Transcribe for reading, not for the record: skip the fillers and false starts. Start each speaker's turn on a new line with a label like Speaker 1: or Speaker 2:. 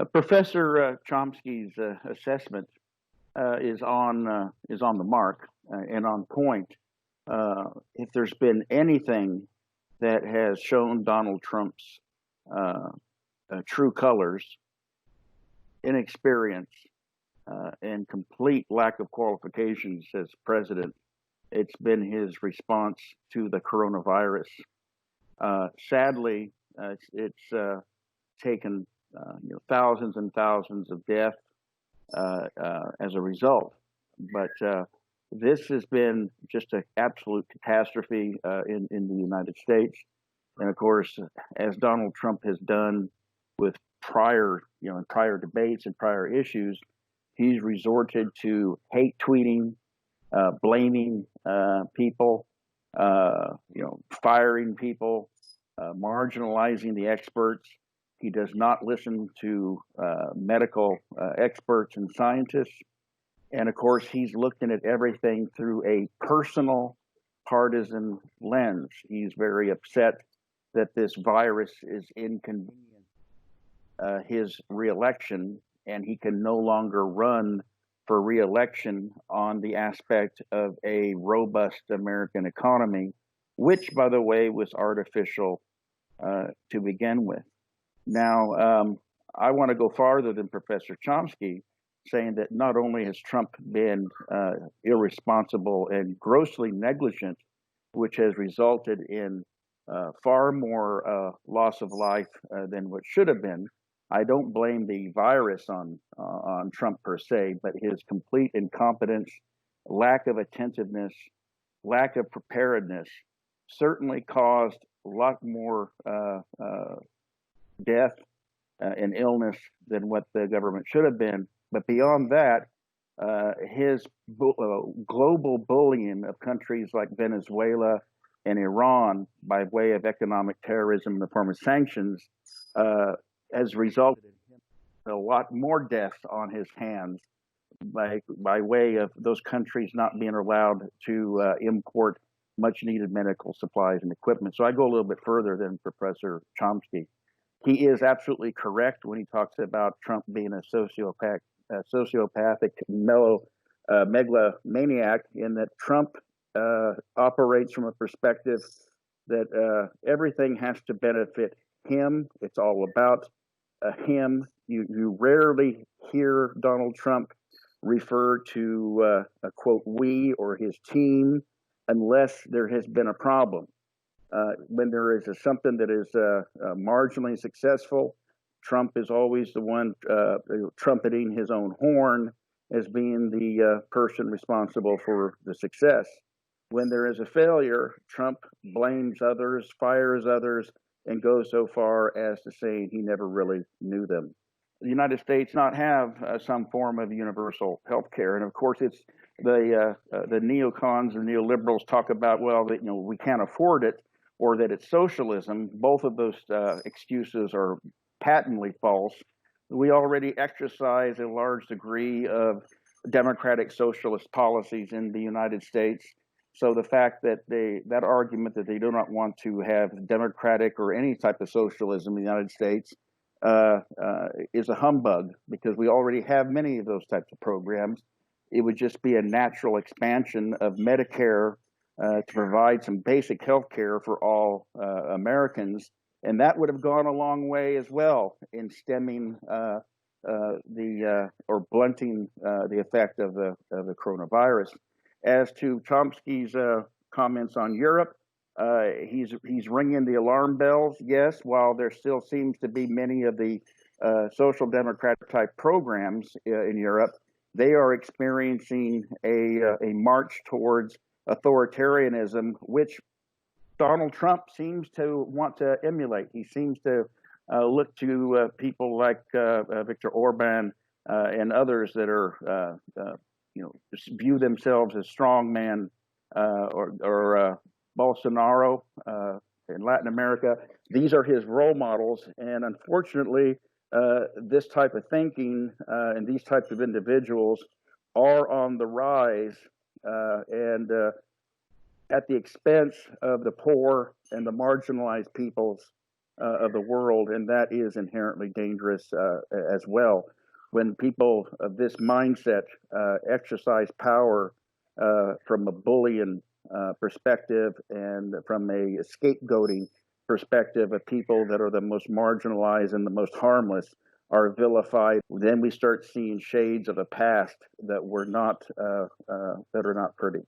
Speaker 1: Professor Chomsky's assessment is on the mark and on point. If there's been anything that has shown Donald Trump's true colors, inexperience, and complete lack of qualifications as president, it's been his response to the coronavirus. Sadly, it's taken thousands and thousands of deaths as a result. But this has been just an absolute catastrophe in the United States. And of course, as Donald Trump has done with in prior debates and prior issues, he's resorted to hate tweeting, blaming people, firing people, marginalizing the experts. He does not listen to medical experts and scientists. And of course, he's looking at everything through a personal, partisan lens. He's very upset that this virus is inconveniencing his reelection, and he can no longer run for reelection on the aspect of a robust American economy, which, by the way, was artificial to begin with. Now, I want to go farther than Professor Chomsky, saying that not only has Trump been irresponsible and grossly negligent, which has resulted in far more loss of life than what should have been. I don't blame the virus on Trump per se, but his complete incompetence, lack of attentiveness, lack of preparedness certainly caused a lot more death and illness than what the government should have been. But beyond that, his global bullying of countries like Venezuela and Iran by way of economic terrorism in the form of sanctions has resulted in a lot more deaths on his hands by way of those countries not being allowed to import much needed medical supplies and equipment. So I go a little bit further than Professor Chomsky. He is absolutely correct when he talks about Trump being a sociopathic megalomaniac, in that Trump operates from a perspective that everything has to benefit him. It's all about him. You rarely hear Donald Trump refer to a quote we or his team unless there has been a problem. When there is something that is marginally successful, Trump is always the one trumpeting his own horn as being the person responsible for the success. When there is a failure, Trump blames others, fires others, and goes so far as to say he never really knew them. The United States not have some form of universal health care, and of course it's the neocons or neoliberals talk about, well, that we can't afford it, or that it's socialism. Both of those excuses are patently false. We already exercise a large degree of democratic socialist policies in the United States. So the fact that that argument that they do not want to have democratic or any type of socialism in the United States is a humbug, because we already have many of those types of programs. It would just be a natural expansion of Medicare to provide some basic health care for all Americans. And that would have gone a long way as well in stemming or blunting the effect of the coronavirus. As to Chomsky's comments on Europe, he's ringing the alarm bells. Yes, while there still seems to be many of the social democratic type programs in Europe, they are experiencing a march towards authoritarianism, which Donald Trump seems to want to emulate. He seems to look to people like Viktor Orban and others that are, view themselves as strongman, or Bolsonaro in Latin America. These are his role models, and unfortunately, this type of thinking and these types of individuals are on the rise, and at the expense of the poor and the marginalized peoples of the world, and that is inherently dangerous as well. When people of this mindset exercise power from a bullying perspective and from a scapegoating perspective of people that are the most marginalized and the most harmless are vilified, then we start seeing shades of a past that were not that are not pretty.